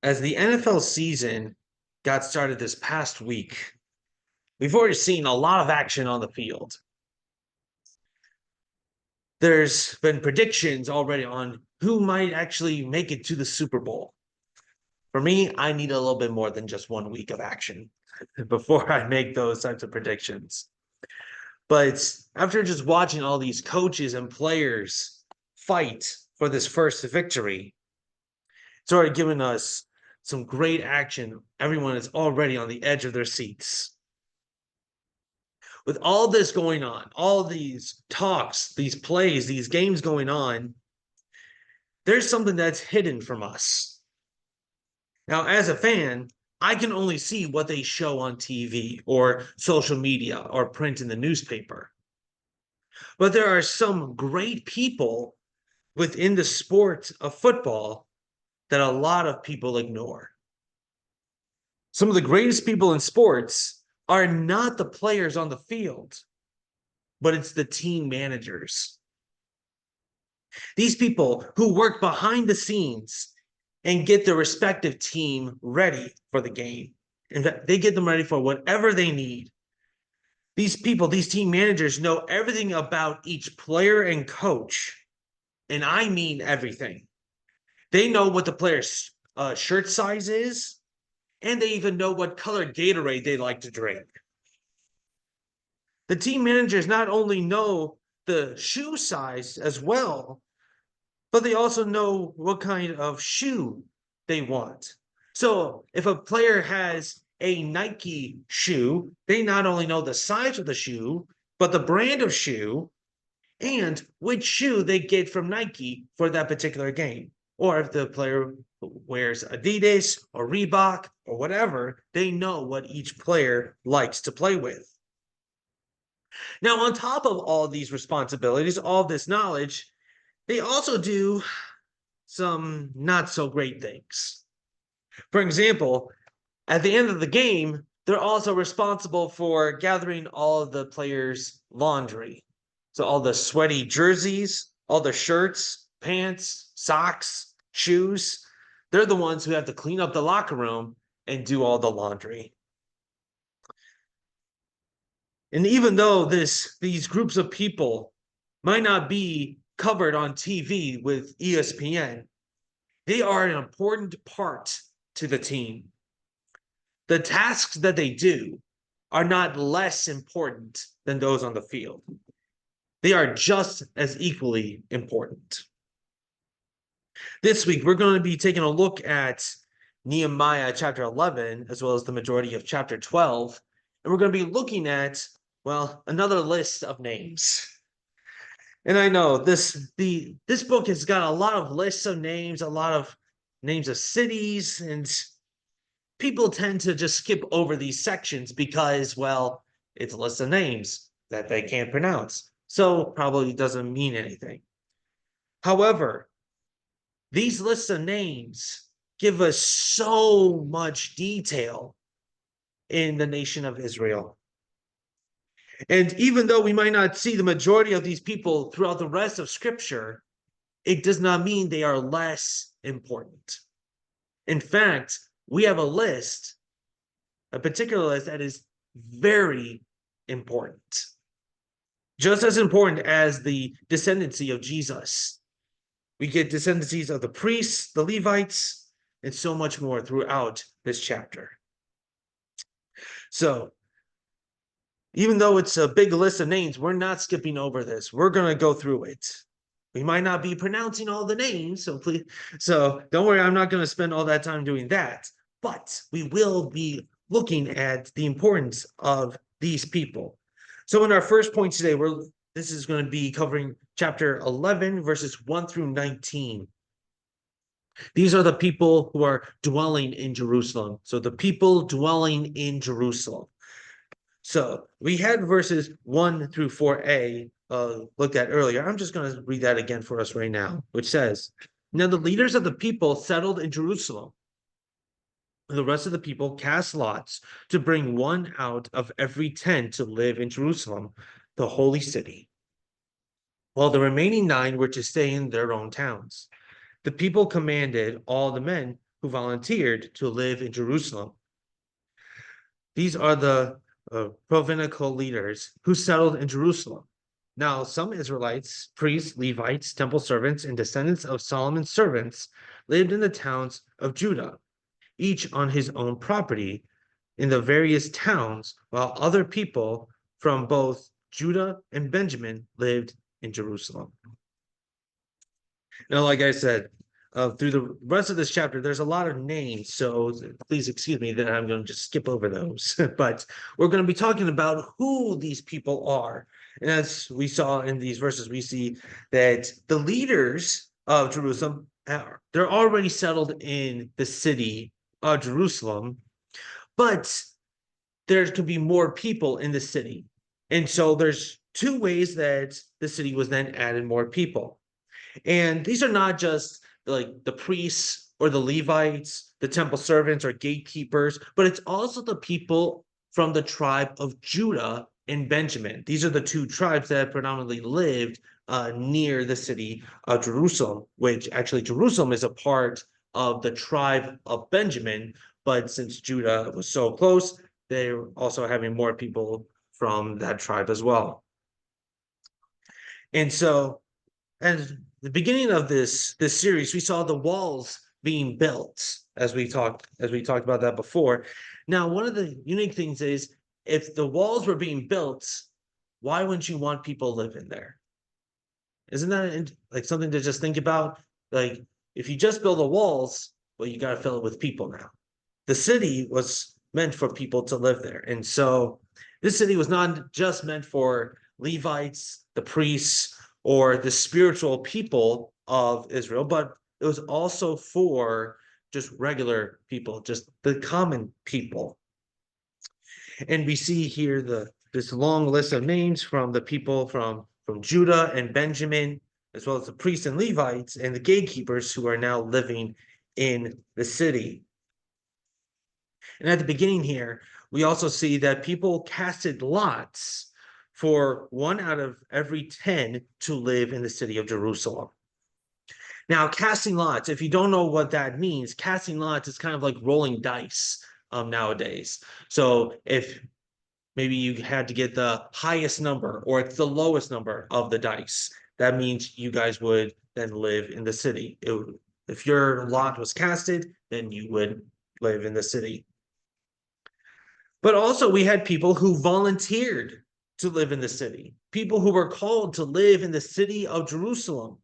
as the NFL season got started this past week, we've already seen a lot of action on the field. There's been predictions already on who might actually make it to the Super Bowl. For me, I need a little bit more than just 1 week of action before I make those types of predictions. But after just watching all these coaches and players fight for this first victory, it's already given us some great action. Everyone is already on the edge of their seats. With all this going on, all these talks, these plays, these games going on, there's something that's hidden from us. Now, as a fan, I can only see what they show on TV or social media or print in the newspaper. But there are some great people within the sport of football that a lot of people ignore. Some of the greatest people in sports are not the players on the field, but it's the team managers. These people who work behind the scenes and get their respective team ready for the game. In fact, they get them ready for whatever they need. These people, these team managers know everything about each player and coach. And I mean everything. They know what the player's shirt size is, and they even know what color Gatorade they like to drink. The team managers not only know the shoe size as well, but they also know what kind of shoe they want. So if a player has a Nike shoe, they not only know the size of the shoe, but the brand of shoe and which shoe they get from Nike for that particular game. Or if the player wears Adidas or Reebok or whatever, they know what each player likes to play with. Now, on top of all these responsibilities, all this knowledge, they also do some not so great things. For example, at the end of the game, they're also responsible for gathering all of the players' laundry. So all the sweaty jerseys, all the shirts, pants, socks, shoes, they're the ones who have to clean up the locker room and do all the laundry. And even though these groups of people might not be covered on TV with ESPN, they are an important part to the team. The tasks that they do are not less important than those on the field. They are just as equally important. This week, we're going to be taking a look at Nehemiah chapter 11, as well as the majority of chapter 12. And we're going to be looking at, well, another list of names. And I know this book has got a lot of lists of names, a lot of names of cities, and people tend to just skip over these sections because, well, it's a list of names that they can't pronounce. So probably doesn't mean anything. However, these lists of names give us so much detail in the nation of Israel. And even though we might not see the majority of these people throughout the rest of Scripture, it does not mean they are less important. In fact, we have a list, a particular list that is very important. Just as important as the descendancy of Jesus. We get descendancies of the priests, the Levites, and so much more throughout this chapter. So, even though it's a big list of names, we're not skipping over this. We're going to go through it. We might not be pronouncing all the names, so don't worry, I'm not going to spend all that time doing that. But we will be looking at the importance of these people. So in our first point today, this is going to be covering chapter 11, verses 1 through 19. These are the people who are dwelling in Jerusalem. So the people dwelling in Jerusalem. So we had verses 1 through 4a looked at earlier. I'm just going to read that again for us right now, which says, "Now the leaders of the people settled in Jerusalem. The rest of the people cast lots to bring one out of every 10 to live in Jerusalem, the holy city, while the remaining 9 were to stay in their own towns. The people commanded all the men who who volunteered to live in Jerusalem. These are the Provinical leaders who settled in Jerusalem. Now, some Israelites, priests, Levites, temple servants, and descendants of Solomon's servants lived in the towns of Judah, each on his own property in the various towns, while other people from both Judah and Benjamin lived in Jerusalem. Now, like I said, through the rest of this chapter, there's a lot of names, so please excuse me that I'm going to just skip over those. But we're going to be talking about who these people are. And as we saw in these verses, we see that the leaders of Jerusalem, they're already settled in the city of Jerusalem, but there could be more people in the city. And so there's two ways that the city was then added more people. And these are not just like the priests or the Levites, the temple servants or gatekeepers, but it's also the people from the tribe of Judah and Benjamin. These are the two tribes that predominantly lived near the city of Jerusalem, which actually Jerusalem is a part of the tribe of Benjamin. But since Judah was so close, they're also having more people from that tribe as well. And so, at the beginning of this series, we saw the walls being built, as we talked about that before. Now, one of the unique things is if the walls were being built, why wouldn't you want people living there? Isn't that like something to just think about? Like, if you just build the walls, well, you got to fill it with people now. The city was meant for people to live there. And so this city was not just meant for Levites, the priests, or the spiritual people of Israel, but it was also for just regular people, just the common people. And we see here this long list of names from the people from Judah and Benjamin, as well as the priests and Levites and the gatekeepers who are now living in the city. And at the beginning here, we also see that people casted lots for 1 out of every 10 to live in the city of Jerusalem. Now, casting lots, if you don't know what that means, casting lots is kind of like rolling dice nowadays. So if maybe you had to get the highest number or it's the lowest number of the dice, that means you guys would then live in the city. If your lot was casted, then you would live in the city. But also we had people who volunteered to live in the city, people who were called to live in the city of Jerusalem.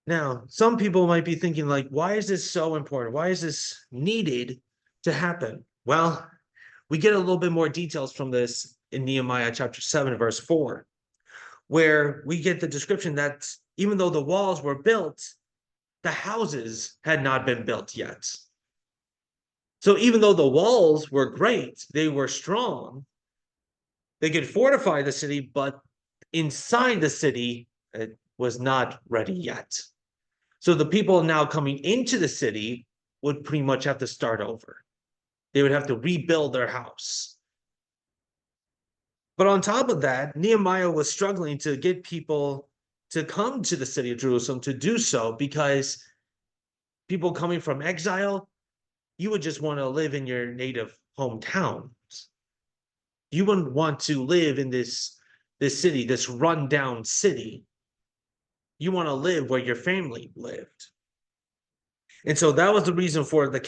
Now, some people might be thinking like, why is this so important? Why is this needed to happen? Well, we get a little bit more details from this in Nehemiah chapter 7, verse 4, where we get the description that even though the walls were built, the houses had not been built yet. So even though the walls were great, they were strong, they could fortify the city, but inside the city, it was not ready yet. So the people now coming into the city would pretty much have to start over. They would have to rebuild their house. But on top of that, Nehemiah was struggling to get people to come to the city of Jerusalem to do so because people coming from exile, you would just want to live in your native hometowns. You wouldn't want to live in this city, this rundown city. You want to live where your family lived. And so that was the reason for the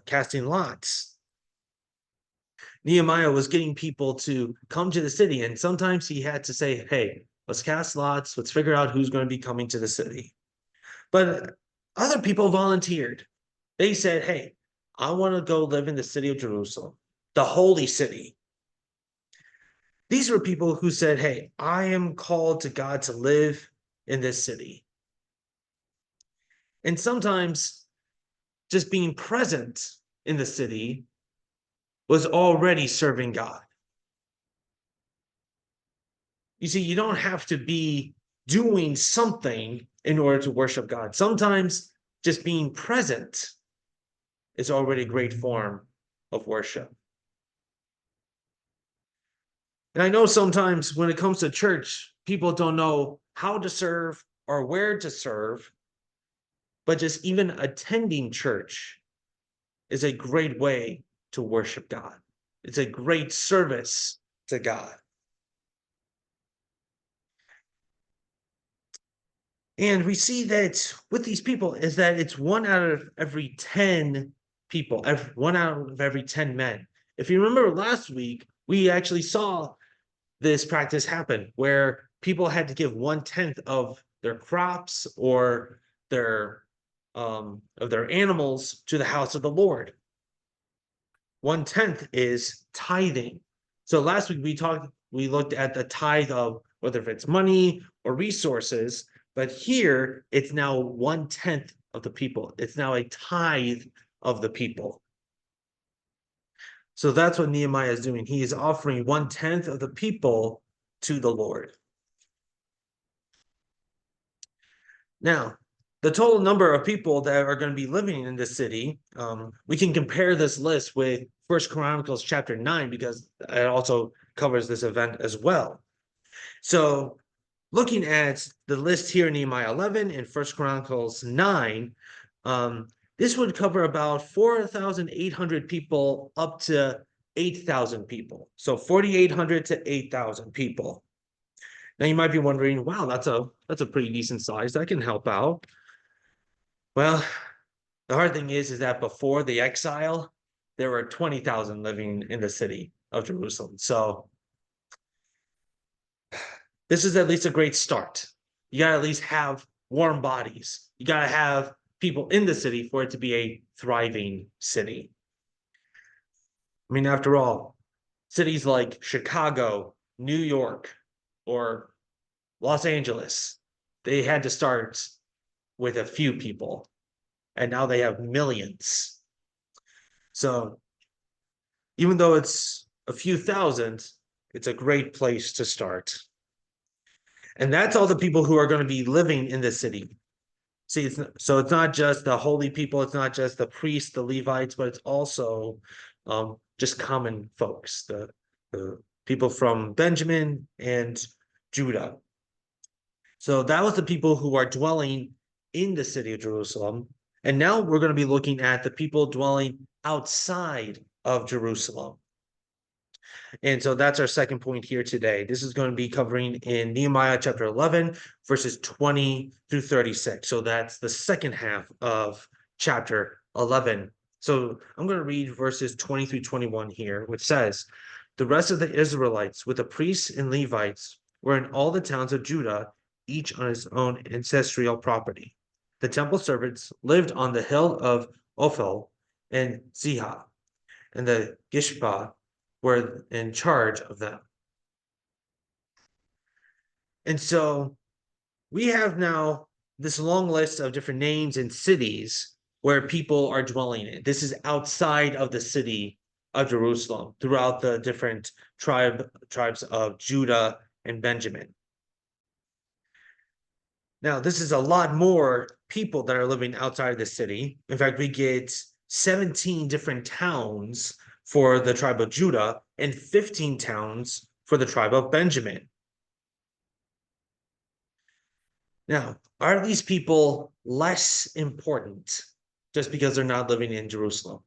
casting lots. Nehemiah was getting people to come to the city, and sometimes he had to say, hey, let's cast lots, let's figure out who's going to be coming to the city. But other people volunteered. They said, hey, I want to go live in the city of Jerusalem, the holy city. These were people who said, hey, I am called to God to live in this city. And sometimes just being present in the city was already serving God. You see, you don't have to be doing something in order to worship God. Sometimes just being present is already a great form of worship. And I know sometimes when it comes to church, people don't know how to serve or where to serve, but just even attending church is a great way to worship God. It's a great service to God. And we see that with these people is that it's 1 out of every 10 people, one out of every 10 men. If you remember last week, we actually saw this practice happen where people had to give 1/10 of their crops or their of their animals to the house of the Lord. 1/10 is tithing. So last week we looked at the tithe of whether it's money or resources, but here it's now 1/10 of the people. It's now a tithe of the people. So that's what Nehemiah is doing. He is offering 1/10 of the people to the Lord. Now, the total number of people that are going to be living in this city, we can compare this list with First Chronicles chapter 9 because it also covers this event as well. So looking at the list here in Nehemiah 11 and First Chronicles 9, this would cover about 4,800 people up to 8,000 people. So 4,800 to 8,000 people. Now you might be wondering, wow, that's a pretty decent size. That can help out. Well, the hard thing is that before the exile, there were 20,000 living in the city of Jerusalem. So this is at least a great start. You got to at least have warm bodies. You got to have people in the city for it to be a thriving city. I mean, after all, cities like Chicago, New York, or Los Angeles, they had to start with a few people, and now they have millions. So even though it's a few thousand, it's a great place to start. And that's all the people who are going to be living in the city. See, it's not just the holy people, it's not just the priests, the Levites, but it's also just common folks, the people from Benjamin and Judah. So that was the people who are dwelling in the city of Jerusalem. And now we're going to be looking at the people dwelling outside of Jerusalem. And so that's our second point here today. This is going to be covering in Nehemiah chapter 11, verses 20 through 36. So that's the second half of chapter 11. So I'm going to read verses 20 through 21 here, which says, "The rest of the Israelites with the priests and Levites were in all the towns of Judah, each on his own ancestral property. The temple servants lived on the hill of Ophel and Zihah, and the Gishpa were in charge of them." And so we have now this long list of different names and cities where people are dwelling in. This is outside of the city of Jerusalem, throughout the different tribes of Judah and Benjamin. Now, this is a lot more people that are living outside of the city. In fact, we get 17 different towns for the tribe of Judah and 15 towns for the tribe of Benjamin. Now, are these people less important just because they're not living in Jerusalem?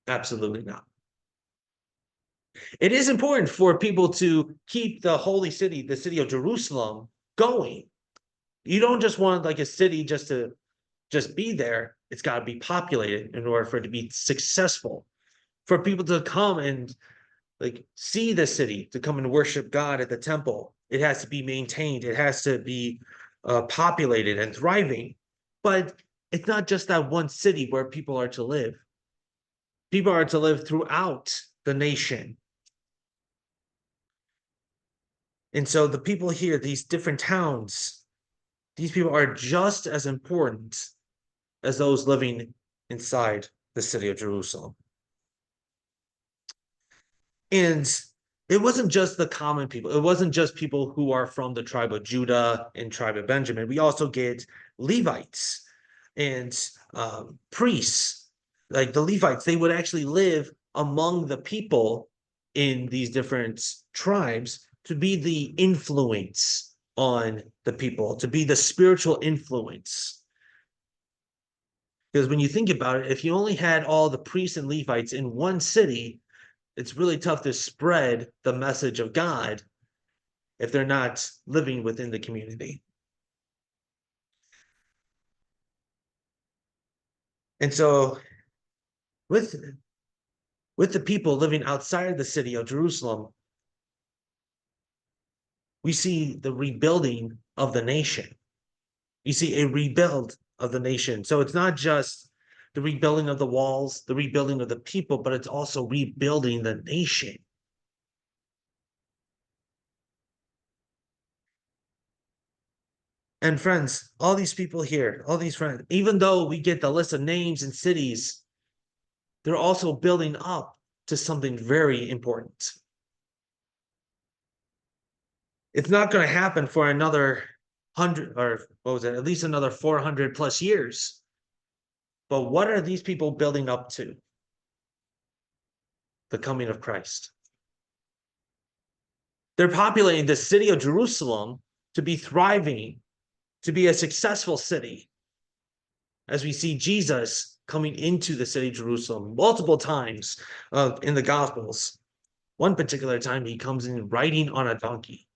Absolutely not. It is important for people to keep the holy city, the city of Jerusalem, going. You don't just want like a city just to just be there. It's got to be populated in order for it to be successful. For people to come and like see the city, to come and worship God at the temple, it has to be maintained. It has to be populated and thriving. But it's not just that one city where people are to live. People are to live throughout the nation. And so the people here, these different towns, these people are just as important as those living inside the city of Jerusalem. And it wasn't just the common people. It wasn't just people who are from the tribe of Judah and tribe of Benjamin. We also get Levites and priests. Like the Levites, they would actually live among the people in these different tribes to be the influence on the people, to be the spiritual influence. Because when you think about it, if you only had all the priests and Levites in one city, it's really tough to spread the message of God if they're not living within the community. And so with the people living outside the city of Jerusalem, we see the rebuilding of the nation. You see a rebuild of the nation. So it's not just the rebuilding of the walls, the rebuilding of the people, but it's also rebuilding the nation. And friends, all these people here, all these friends, even though we get the list of names and cities, they're also building up to something very important. It's not going to happen for another 100, or what was it, at least another 400 plus years. But what are these people building up to? The coming of Christ. They're populating the city of Jerusalem to be thriving, to be a successful city. As we see Jesus coming into the city of Jerusalem multiple times in the Gospels. One particular time he comes in riding on a donkey.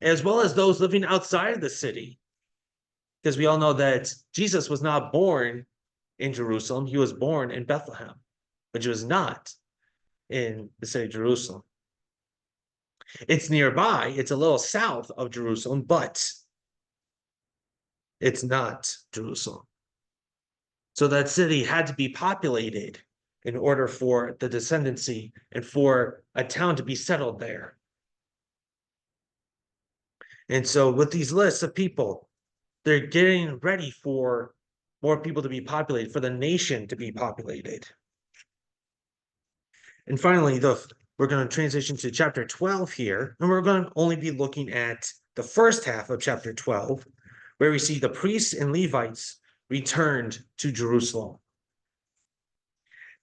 As well as those living outside of the city. Because we all know that Jesus was not born in Jerusalem. He was born in Bethlehem, which was not in the city of Jerusalem. It's nearby. It's a little south of Jerusalem, but it's not Jerusalem. So that city had to be populated in order for the descendancy and for a town to be settled there. And so with these lists of people, they're getting ready for more people to be populated, for the nation to be populated. And finally, we're going to transition to chapter 12 here, and we're going to only be looking at the first half of chapter 12, where we see the priests and Levites returned to Jerusalem.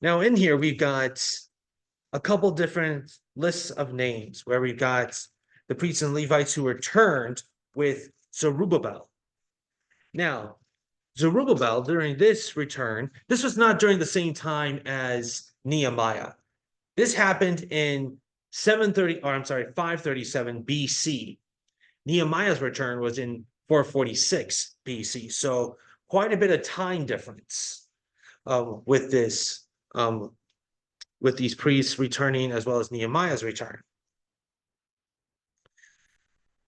Now in here, we've got a couple different lists of names where we've got the priests and Levites who returned with Zerubbabel. Now, Zerubbabel, during this return, this was not during the same time as Nehemiah. This happened in 537 BC. Nehemiah's return was in 446 BC. So quite a bit of time difference with this, with these priests returning as well as Nehemiah's return.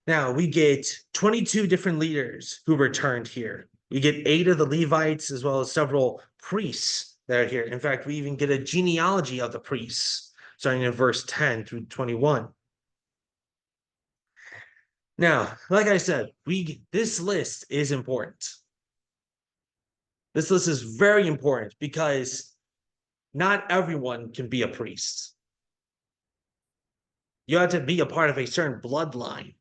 Now we get 22 different leaders who returned here. We get 8 of the Levites as well as several priests that are here. In fact, we even get a genealogy of the priests, starting in verse 10 through 21. Now, like I said, this list is important. This list is very important because not everyone can be a priest. You have to be a part of a certain bloodline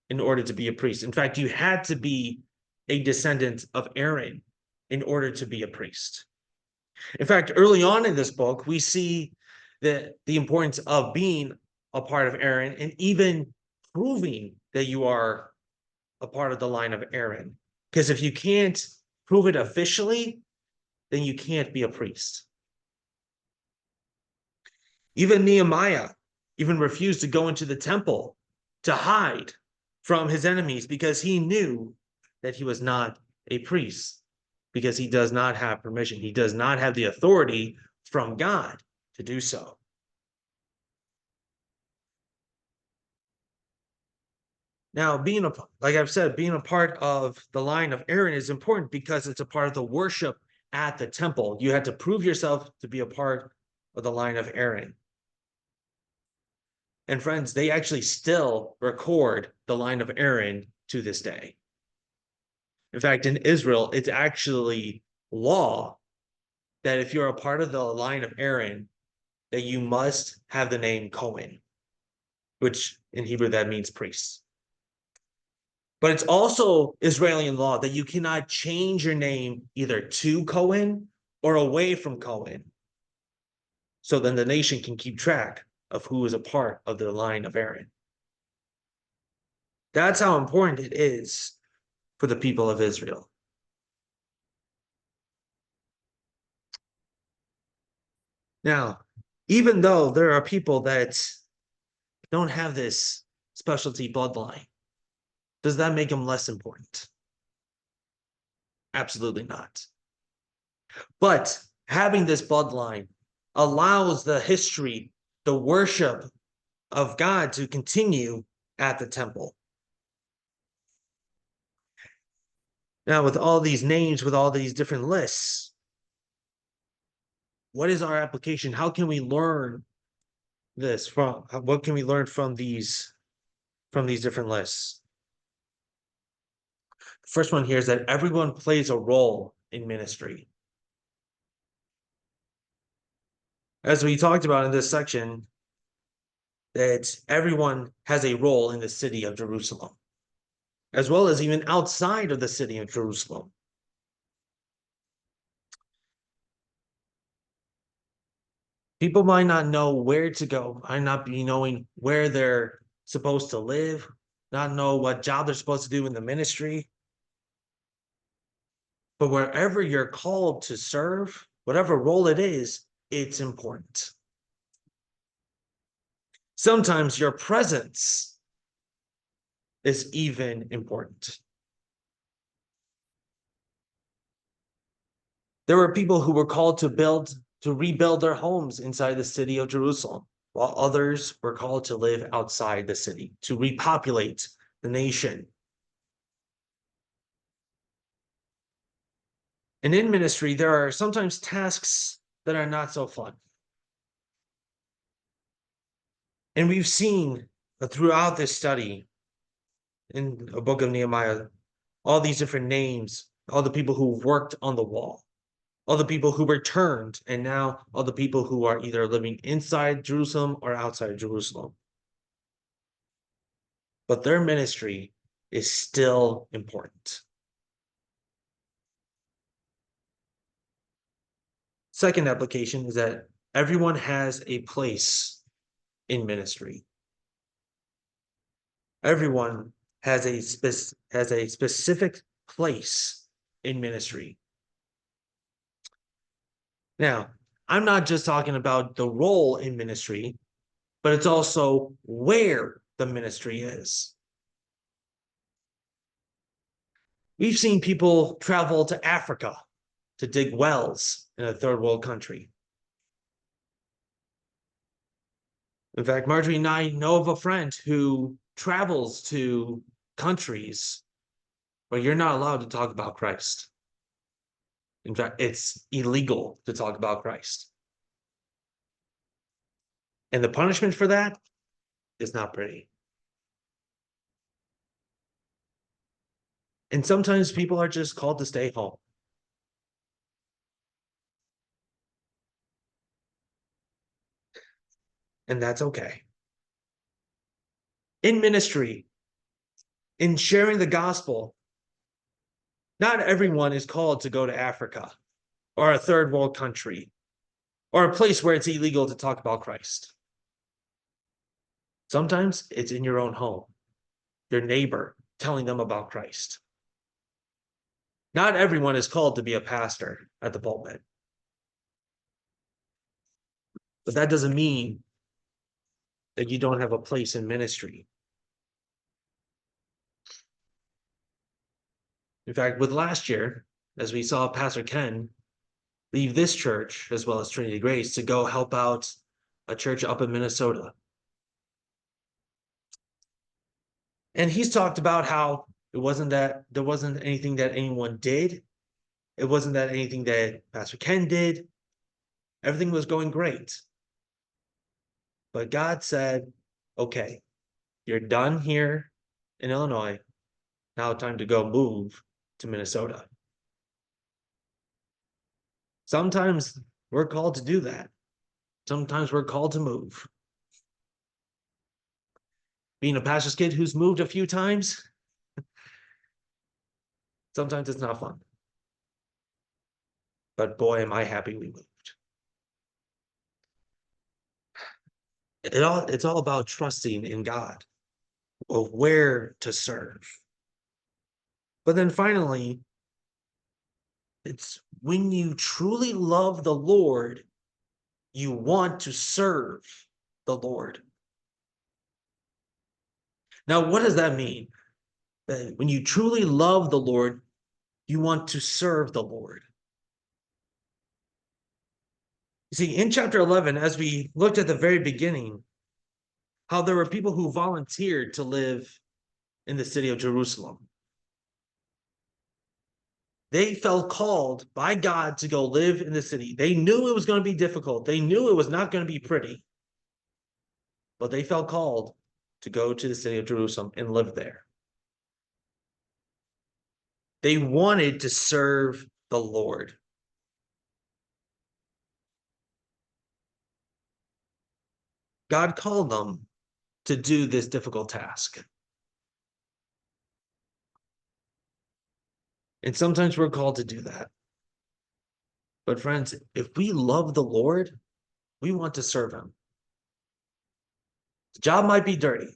in order to be a priest. In fact, you had to be a descendant of Aaron in order to be a priest. In fact, early on in this book, we see the importance of being a part of Aaron and even proving that you are a part of the line of Aaron. Because if you can't prove it officially, then you can't be a priest. Even Nehemiah even refused to go into the temple to hide from his enemies because he knew that he was not a priest, because he does not have permission. He does not have the authority from God to do so. Now, like I've said, being a part of the line of Aaron is important because it's a part of the worship at the temple. You had to prove yourself to be a part of the line of Aaron. And friends, they actually still record the line of Aaron to this day. In fact, in Israel, it's actually law that if you're a part of the line of Aaron, that you must have the name Cohen, which in Hebrew that means priest. But it's also Israeli law that you cannot change your name either to Cohen or away from Cohen. So then the nation can keep track of who is a part of the line of Aaron. That's how important it is for the people of Israel. Now, even though there are people that don't have this specialty bloodline, does that make them less important? Absolutely not. But having this bloodline allows the history, the worship of God to continue at the temple. Now, with all these names, with all these different lists, what is our application? How can we learn this from? What can we learn from these different lists? The first one here is that everyone plays a role in ministry. As we talked about in this section, that everyone has a role in the city of Jerusalem, as well as even outside of the city of Jerusalem. People might not know where to go, might not be knowing where they're supposed to live, not know what job they're supposed to do in the ministry. But wherever you're called to serve, whatever role it is, it's important. Sometimes your presence is even important. There were people who were called to rebuild their homes inside the city of Jerusalem, while others were called to live outside the city, to repopulate the nation. And in ministry, there are sometimes tasks that are not so fun. And we've seen throughout this study in the book of Nehemiah, all these different names, all the people who worked on the wall, all the people who returned, and now all the people who are either living inside Jerusalem or outside Jerusalem. But their ministry is still important. Second application is that everyone has a place in ministry. Everyone has a specific place in ministry. Now, I'm not just talking about the role in ministry, but it's also where the ministry is. We've seen people travel to Africa to dig wells in a third world country. In fact, Marjorie and I know of a friend who travels to countries where you're not allowed to talk about Christ. In fact, it's illegal to talk about Christ. And the punishment for that is not pretty. And sometimes people are just called to stay home. And that's okay. In ministry, in sharing the gospel, not everyone is called to go to Africa or a third world country or a place where it's illegal to talk about Christ. Sometimes it's in your own home, your neighbor telling them about Christ. Not everyone is called to be a pastor at the pulpit. But that doesn't mean that you don't have a place in ministry. In fact, with last year, as we saw Pastor Ken leave this church as well as Trinity Grace to go help out a church up in Minnesota. And he's talked about how it wasn't that there wasn't anything that anyone did. It wasn't that anything that Pastor Ken did. Everything was going great. But God said, okay, you're done here in Illinois. Now time to go move to Minnesota. Sometimes we're called to do that. Sometimes we're called to move. Being a pastor's kid who's moved a few times, sometimes it's not fun. But boy, am I happy we moved. It's all about trusting in God. of where to serve. But then finally, it's when you truly love the Lord, you want to serve the Lord. Now, what does that mean? That when you truly love the Lord, you want to serve the Lord. You see, in chapter 11, as we looked at the very beginning, how there were people who volunteered to live in the city of Jerusalem. They felt called by God to go live in the city. They knew it was going to be difficult. They knew it was not going to be pretty, but they felt called to go to the city of Jerusalem and live there. They wanted to serve the Lord. God called them to do this difficult task. And sometimes we're called to do that. But friends, if we love the Lord, we want to serve him. The job might be dirty.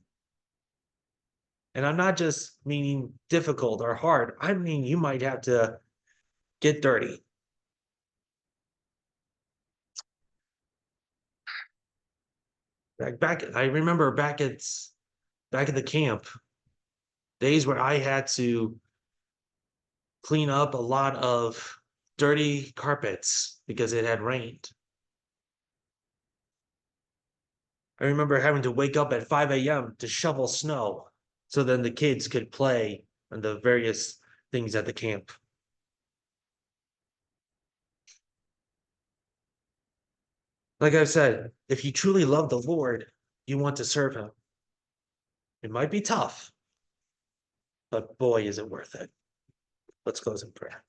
And I'm not just meaning difficult or hard. I mean, you might have to get dirty. I remember back at the camp, days where I had to clean up a lot of dirty carpets because it had rained. I remember having to wake up at 5 a.m. to shovel snow so then the kids could play on the various things at the camp. Like I said, if you truly love the Lord, you want to serve him. It might be tough, but boy, is it worth it. Let's close in prayer.